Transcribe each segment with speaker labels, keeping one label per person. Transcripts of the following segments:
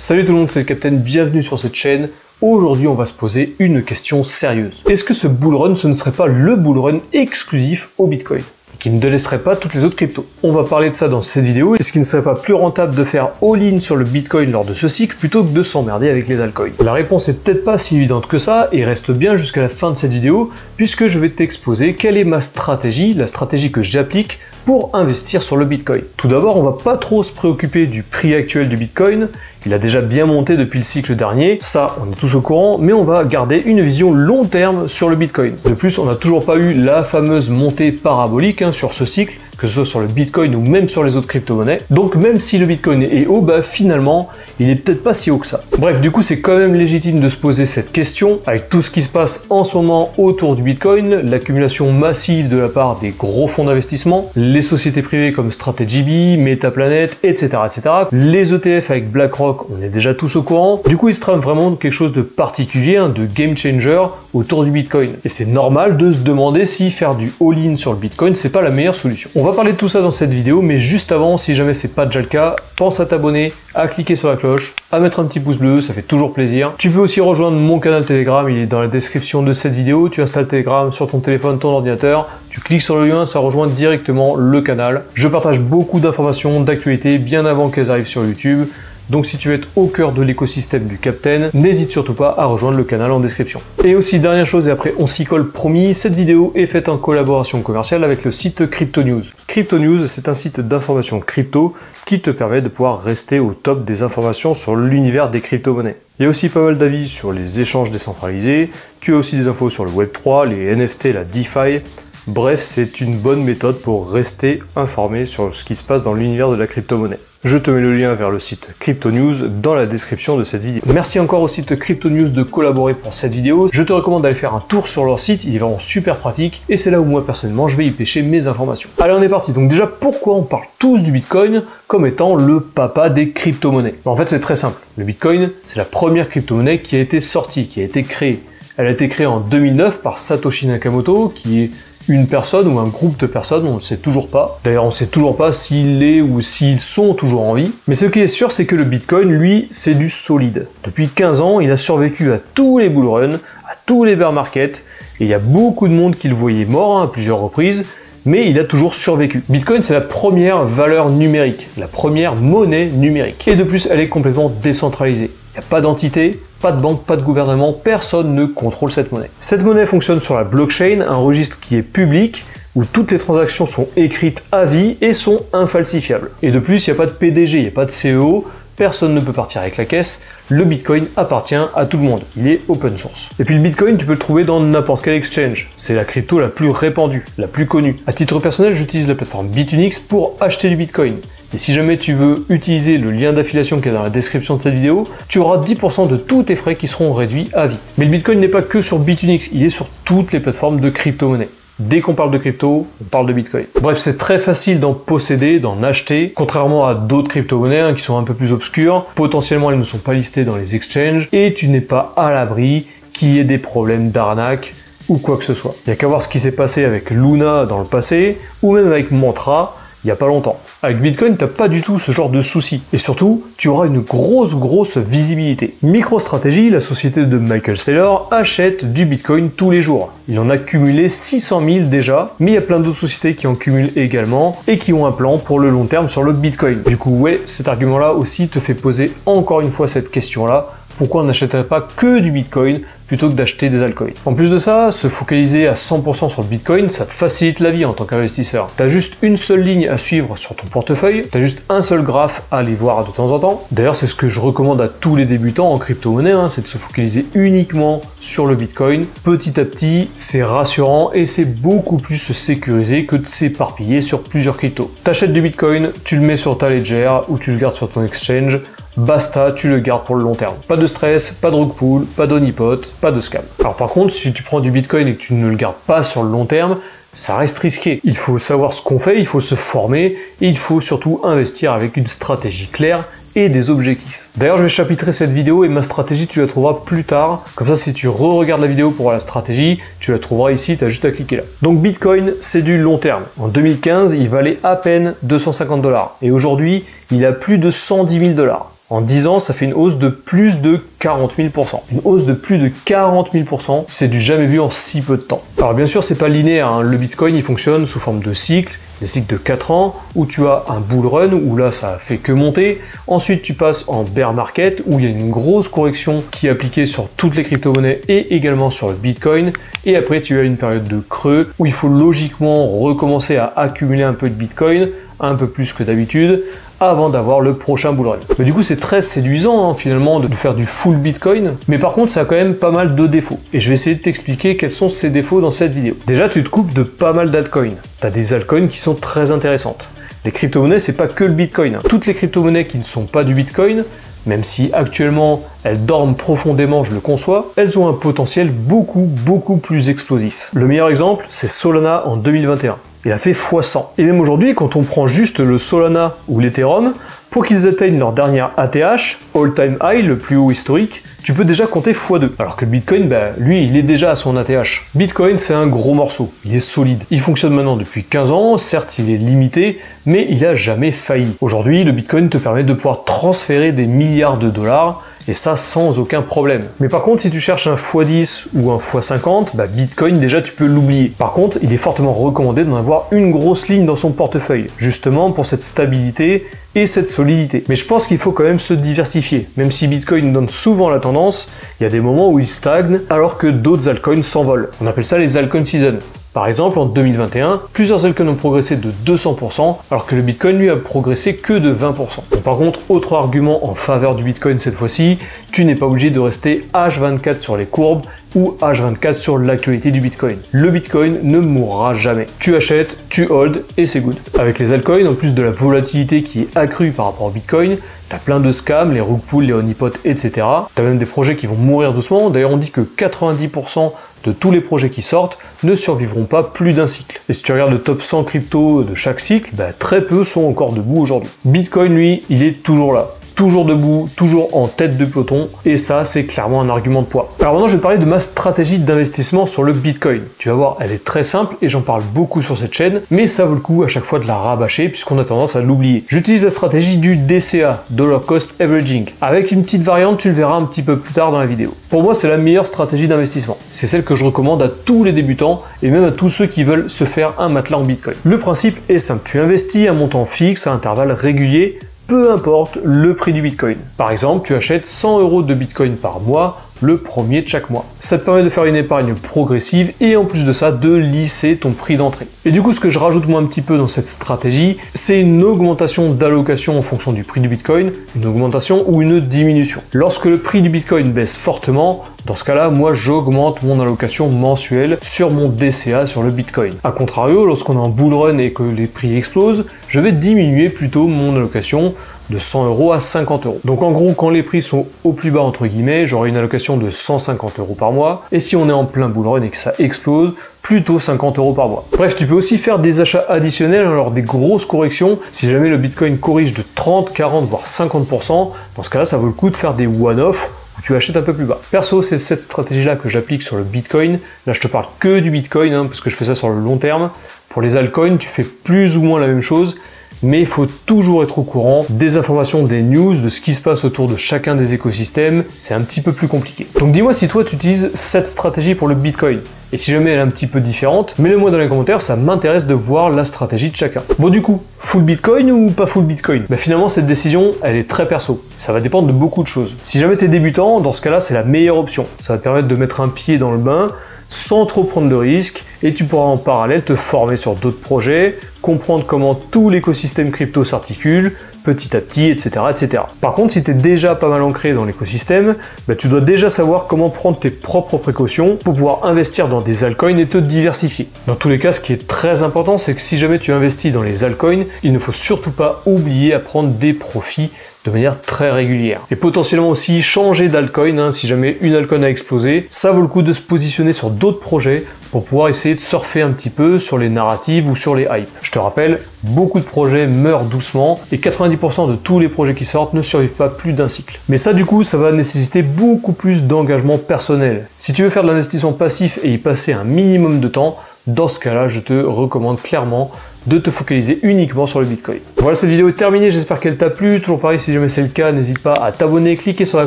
Speaker 1: Salut tout le monde, c'est le Captain, bienvenue sur cette chaîne. Aujourd'hui, on va se poser une question sérieuse. Est-ce que ce bull run, ce ne serait pas le bull run exclusif au Bitcoin et qui ne délaisserait pas toutes les autres cryptos? On va parler de ça dans cette vidéo. Est-ce qu'il ne serait pas plus rentable de faire all-in sur le Bitcoin lors de ce cycle plutôt que de s'emmerder avec les altcoins? La réponse est peut-être pas si évidente que ça et reste bien jusqu'à la fin de cette vidéo puisque je vais t'exposer quelle est ma stratégie, la stratégie que j'applique pour investir sur le Bitcoin. Tout d'abord, on va pas trop se préoccuper du prix actuel du Bitcoin. Il a déjà bien monté depuis le cycle dernier, ça on est tous au courant, mais on va garder une vision long terme sur le Bitcoin. De plus, on n'a toujours pas eu la fameuse montée parabolique sur ce cycle, que ce soit sur le Bitcoin ou même sur les autres crypto-monnaies. Donc même si le Bitcoin est haut, finalement, il est peut-être pas si haut que ça. Bref, du coup, c'est quand même légitime de se poser cette question, avec tout ce qui se passe en ce moment autour du Bitcoin, l'accumulation massive de la part des gros fonds d'investissement, les sociétés privées comme StrategyB, Metaplanet, etc., etc., les ETF avec BlackRock, on est déjà tous au courant. Du coup, il se trame vraiment quelque chose de particulier, de game changer autour du Bitcoin. Et c'est normal de se demander si faire du all-in sur le Bitcoin, c'est pas la meilleure solution. On va parler de tout ça dans cette vidéo, mais juste avant, si jamais c'est pas déjà le cas, pense à t'abonner, à cliquer sur la cloche, à mettre un petit pouce bleu, ça fait toujours plaisir. Tu peux aussi rejoindre mon canal Telegram, il est dans la description de cette vidéo. Tu installes Telegram sur ton téléphone, ton ordinateur, tu cliques sur le lien, ça rejoint directement le canal. Je partage beaucoup d'informations, d'actualités, bien avant qu'elles arrivent sur YouTube. Donc si tu veux être au cœur de l'écosystème du Captain, n'hésite surtout pas à rejoindre le canal en description. Et aussi, dernière chose, et après on s'y colle promis, cette vidéo est faite en collaboration commerciale avec le site Crypto News. Crypto News, c'est un site d'information crypto qui te permet de pouvoir rester au top des informations sur l'univers des crypto-monnaies. Il y a aussi pas mal d'avis sur les échanges décentralisés, tu as aussi des infos sur le Web3, les NFT, la DeFi. Bref, c'est une bonne méthode pour rester informé sur ce qui se passe dans l'univers de la crypto-monnaie. Je te mets le lien vers le site Crypto News dans la description de cette vidéo. Merci encore au site Crypto News de collaborer pour cette vidéo. Je te recommande d'aller faire un tour sur leur site, il est vraiment super pratique et c'est là où moi personnellement je vais y pêcher mes informations. Allez, on est parti. Donc déjà, pourquoi on parle tous du Bitcoin comme étant le papa des crypto-monnaies? En fait, c'est très simple. Le Bitcoin, c'est la première crypto-monnaie qui a été sortie, qui a été créée. Elle a été créée en 2009 par Satoshi Nakamoto, qui est une personne ou un groupe de personnes, on ne sait toujours pas. D'ailleurs, on ne sait toujours pas s'il est ou s'ils sont toujours en vie. Mais ce qui est sûr, c'est que le Bitcoin, lui, c'est du solide. Depuis 15 ans, il a survécu à tous les bull runs, à tous les bear markets, et il y a beaucoup de monde qui le voyait mort à plusieurs reprises, mais il a toujours survécu. Bitcoin, c'est la première valeur numérique, la première monnaie numérique. Et de plus, elle est complètement décentralisée. Il n'y a pas d'entité, pas de banque, pas de gouvernement, personne ne contrôle cette monnaie. Cette monnaie fonctionne sur la blockchain, un registre qui est public, où toutes les transactions sont écrites à vie et sont infalsifiables. Et de plus, il n'y a pas de PDG, il n'y a pas de CEO, personne ne peut partir avec la caisse, le Bitcoin appartient à tout le monde, il est open source. Et puis le Bitcoin, tu peux le trouver dans n'importe quel exchange, c'est la crypto la plus répandue, la plus connue. À titre personnel, j'utilise la plateforme Bitunix pour acheter du Bitcoin. Et si jamais tu veux utiliser le lien d'affiliation qui est dans la description de cette vidéo, tu auras 10% de tous tes frais qui seront réduits à vie. Mais le Bitcoin n'est pas que sur Bitunix, il est sur toutes les plateformes de crypto-monnaie. Dès qu'on parle de crypto, on parle de Bitcoin. Bref, c'est très facile d'en posséder, d'en acheter, contrairement à d'autres crypto-monnaies qui sont un peu plus obscures. Potentiellement, elles ne sont pas listées dans les exchanges et tu n'es pas à l'abri qu'il y ait des problèmes d'arnaque ou quoi que ce soit. Il n'y a qu'à voir ce qui s'est passé avec Luna dans le passé ou même avec Mantra il n'y a pas longtemps. Avec Bitcoin, tu n'as pas du tout ce genre de soucis. Et surtout, tu auras une grosse visibilité. MicroStrategy, la société de Michael Saylor, achète du Bitcoin tous les jours. Il en a cumulé 600 000 déjà, mais il y a plein d'autres sociétés qui en cumulent également et qui ont un plan pour le long terme sur le Bitcoin. Du coup, ouais, cet argument-là aussi te fait poser encore une fois cette question-là. Pourquoi on n'achèterait pas que du Bitcoin plutôt que d'acheter des altcoins? En plus de ça, se focaliser à 100% sur le Bitcoin, ça te facilite la vie en tant qu'investisseur. Tu as juste une seule ligne à suivre sur ton portefeuille, tu as juste un seul graphe à aller voir de temps en temps. D'ailleurs, c'est ce que je recommande à tous les débutants en crypto-monnaie, c'est de se focaliser uniquement sur le Bitcoin. Petit à petit, c'est rassurant et c'est beaucoup plus sécurisé que de s'éparpiller sur plusieurs cryptos. Tu achètes du Bitcoin, tu le mets sur ta ledger ou tu le gardes sur ton exchange. Basta, tu le gardes pour le long terme. Pas de stress, pas de rug pull, pas d'honeypot, pas de scam. Alors par contre, si tu prends du Bitcoin et que tu ne le gardes pas sur le long terme, ça reste risqué. Il faut savoir ce qu'on fait, il faut se former et il faut surtout investir avec une stratégie claire et des objectifs. D'ailleurs, je vais chapitrer cette vidéo et ma stratégie, tu la trouveras plus tard. Comme ça, si tu re-regardes la vidéo pour voir la stratégie, tu la trouveras ici, tu as juste à cliquer là. Donc Bitcoin, c'est du long terme. En 2015, il valait à peine 250 $. Et aujourd'hui, il a plus de 110 000 $. En 10 ans, ça fait une hausse de plus de 40 000%. Une hausse de plus de 40 000%, c'est du jamais vu en si peu de temps. Alors bien sûr, c'est pas linéaire, hein. Le Bitcoin, il fonctionne sous forme de cycles, des cycles de 4 ans, où tu as un bull run, où là, ça fait que monter. Ensuite, tu passes en bear market, où il y a une grosse correction qui est appliquée sur toutes les crypto-monnaies et également sur le Bitcoin. Et après, tu as une période de creux, où il faut logiquement recommencer à accumuler un peu de Bitcoin, un peu plus que d'habitude, avant d'avoir le prochain bull run. Mais du coup, c'est très séduisant hein, finalement de faire du full Bitcoin, mais par contre, ça a quand même pas mal de défauts. Et je vais essayer de t'expliquer quels sont ces défauts dans cette vidéo. Déjà, tu te coupes de pas mal d'altcoins. Tu as des altcoins qui sont très intéressantes. Les crypto-monnaies, c'est pas que le Bitcoin. Toutes les crypto-monnaies qui ne sont pas du Bitcoin, même si actuellement elles dorment profondément, je le conçois, elles ont un potentiel beaucoup plus explosif. Le meilleur exemple, c'est Solana en 2021. Il a fait x100. Et même aujourd'hui, quand on prend juste le Solana ou l'Ethereum, pour qu'ils atteignent leur dernière ATH, all-time high, le plus haut historique, tu peux déjà compter x2. Alors que le Bitcoin, lui, il est déjà à son ATH. Bitcoin, c'est un gros morceau. Il est solide. Il fonctionne maintenant depuis 15 ans. Certes, il est limité, mais il a jamais failli. Aujourd'hui, le Bitcoin te permet de pouvoir transférer des milliards de dollars, et ça sans aucun problème. Mais par contre, si tu cherches un x10 ou un x50, Bitcoin, déjà, tu peux l'oublier. Par contre, il est fortement recommandé d'en avoir une grosse ligne dans son portefeuille, justement pour cette stabilité et cette solidité. Mais je pense qu'il faut quand même se diversifier. Même si Bitcoin donne souvent la tendance, il y a des moments où il stagne, alors que d'autres altcoins s'envolent. On appelle ça les altcoin season. Par exemple, en 2021, plusieurs altcoins ont progressé de 200%, alors que le Bitcoin, lui, a progressé que de 20%. Bon, par contre, autre argument en faveur du Bitcoin cette fois-ci, tu n'es pas obligé de rester H24 sur les courbes ou H24 sur l'actualité du Bitcoin. Le Bitcoin ne mourra jamais. Tu achètes, tu hold et c'est good. Avec les altcoins, en plus de la volatilité qui est accrue par rapport au Bitcoin, t'as plein de scams, les rug pulls, les honeypots, etc. T'as même des projets qui vont mourir doucement. D'ailleurs, on dit que 90% de tous les projets qui sortent ne survivront pas plus d'un cycle. Et si tu regardes le top 100 crypto de chaque cycle, très peu sont encore debout aujourd'hui. Bitcoin, lui, il est toujours là. Toujours debout, toujours en tête de peloton, et ça, c'est clairement un argument de poids. Alors maintenant, je vais te parler de ma stratégie d'investissement sur le Bitcoin. Tu vas voir, elle est très simple, et j'en parle beaucoup sur cette chaîne, mais ça vaut le coup à chaque fois de la rabâcher, puisqu'on a tendance à l'oublier. J'utilise la stratégie du DCA, Dollar Cost Averaging, avec une petite variante, tu le verras un petit peu plus tard dans la vidéo. Pour moi, c'est la meilleure stratégie d'investissement. C'est celle que je recommande à tous les débutants, et même à tous ceux qui veulent se faire un matelas en Bitcoin. Le principe est simple, tu investis un montant fixe à intervalles réguliers, peu importe le prix du Bitcoin. Par exemple, tu achètes 100 € de Bitcoin par mois, le premier de chaque mois. Ça te permet de faire une épargne progressive et en plus de ça, de lisser ton prix d'entrée. Et du coup, ce que je rajoute moi un petit peu dans cette stratégie, c'est une augmentation d'allocation en fonction du prix du Bitcoin, une augmentation ou une diminution. Lorsque le prix du Bitcoin baisse fortement, dans ce cas-là, moi, j'augmente mon allocation mensuelle sur mon DCA sur le Bitcoin. A contrario, lorsqu'on a un bull run et que les prix explosent, je vais diminuer plutôt mon allocation de 100 € à 50 €. Donc en gros, quand les prix sont au plus bas entre guillemets, j'aurai une allocation de 150 € par mois. Et si on est en plein bull run et que ça explose, plutôt 50 € par mois. Bref, tu peux aussi faire des achats additionnels lors des grosses corrections. Si jamais le Bitcoin corrige de 30, 40, voire 50%, dans ce cas-là, ça vaut le coup de faire des one-off où tu achètes un peu plus bas. Perso, c'est cette stratégie-là que j'applique sur le Bitcoin. Là, je te parle que du Bitcoin, parce que je fais ça sur le long terme. Pour les altcoins, tu fais plus ou moins la même chose, mais il faut toujours être au courant des informations, des news, de ce qui se passe autour de chacun des écosystèmes. C'est un petit peu plus compliqué. Donc dis-moi si toi, tu utilises cette stratégie pour le Bitcoin. Et si jamais elle est un petit peu différente, mets-le moi dans les commentaires, ça m'intéresse de voir la stratégie de chacun. Bon du coup, full Bitcoin ou pas full Bitcoin? Finalement cette décision, elle est très perso. Ça va dépendre de beaucoup de choses. Si jamais tu es débutant, dans ce cas-là, c'est la meilleure option. Ça va te permettre de mettre un pied dans le bain sans trop prendre de risques et tu pourras en parallèle te former sur d'autres projets, comprendre comment tout l'écosystème crypto s'articule, petit à petit, etc., etc. Par contre, si tu es déjà pas mal ancré dans l'écosystème, tu dois déjà savoir comment prendre tes propres précautions pour pouvoir investir dans des altcoins et te diversifier. Dans tous les cas, ce qui est très important, c'est que si jamais tu investis dans les altcoins, il ne faut surtout pas oublier à prendre des profits de manière très régulière. Et potentiellement aussi changer d'altcoin, si jamais une altcoin a explosé, ça vaut le coup de se positionner sur d'autres projets pour pouvoir essayer de surfer un petit peu sur les narratives ou sur les hypes. Je te rappelle, beaucoup de projets meurent doucement et 90% de tous les projets qui sortent ne survivent pas plus d'un cycle. Mais ça du coup, ça va nécessiter beaucoup plus d'engagement personnel. Si tu veux faire de l'investissement passif et y passer un minimum de temps, dans ce cas-là, je te recommande clairement de te focaliser uniquement sur le Bitcoin. Voilà, cette vidéo est terminée, j'espère qu'elle t'a plu. Toujours pareil, si jamais c'est le cas, n'hésite pas à t'abonner, cliquer sur la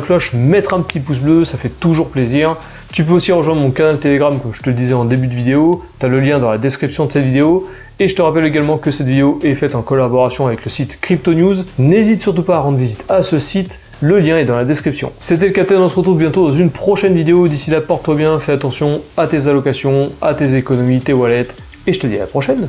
Speaker 1: cloche, mettre un petit pouce bleu, ça fait toujours plaisir. Tu peux aussi rejoindre mon canal Telegram, comme je te le disais en début de vidéo. Tu as le lien dans la description de cette vidéo. Et je te rappelle également que cette vidéo est faite en collaboration avec le site Crypto News. N'hésite surtout pas à rendre visite à ce site. Le lien est dans la description. C'était le Captain, on se retrouve bientôt dans une prochaine vidéo. D'ici là, porte-toi bien, fais attention à tes allocations, à tes économies, tes wallets. Et je te dis à la prochaine.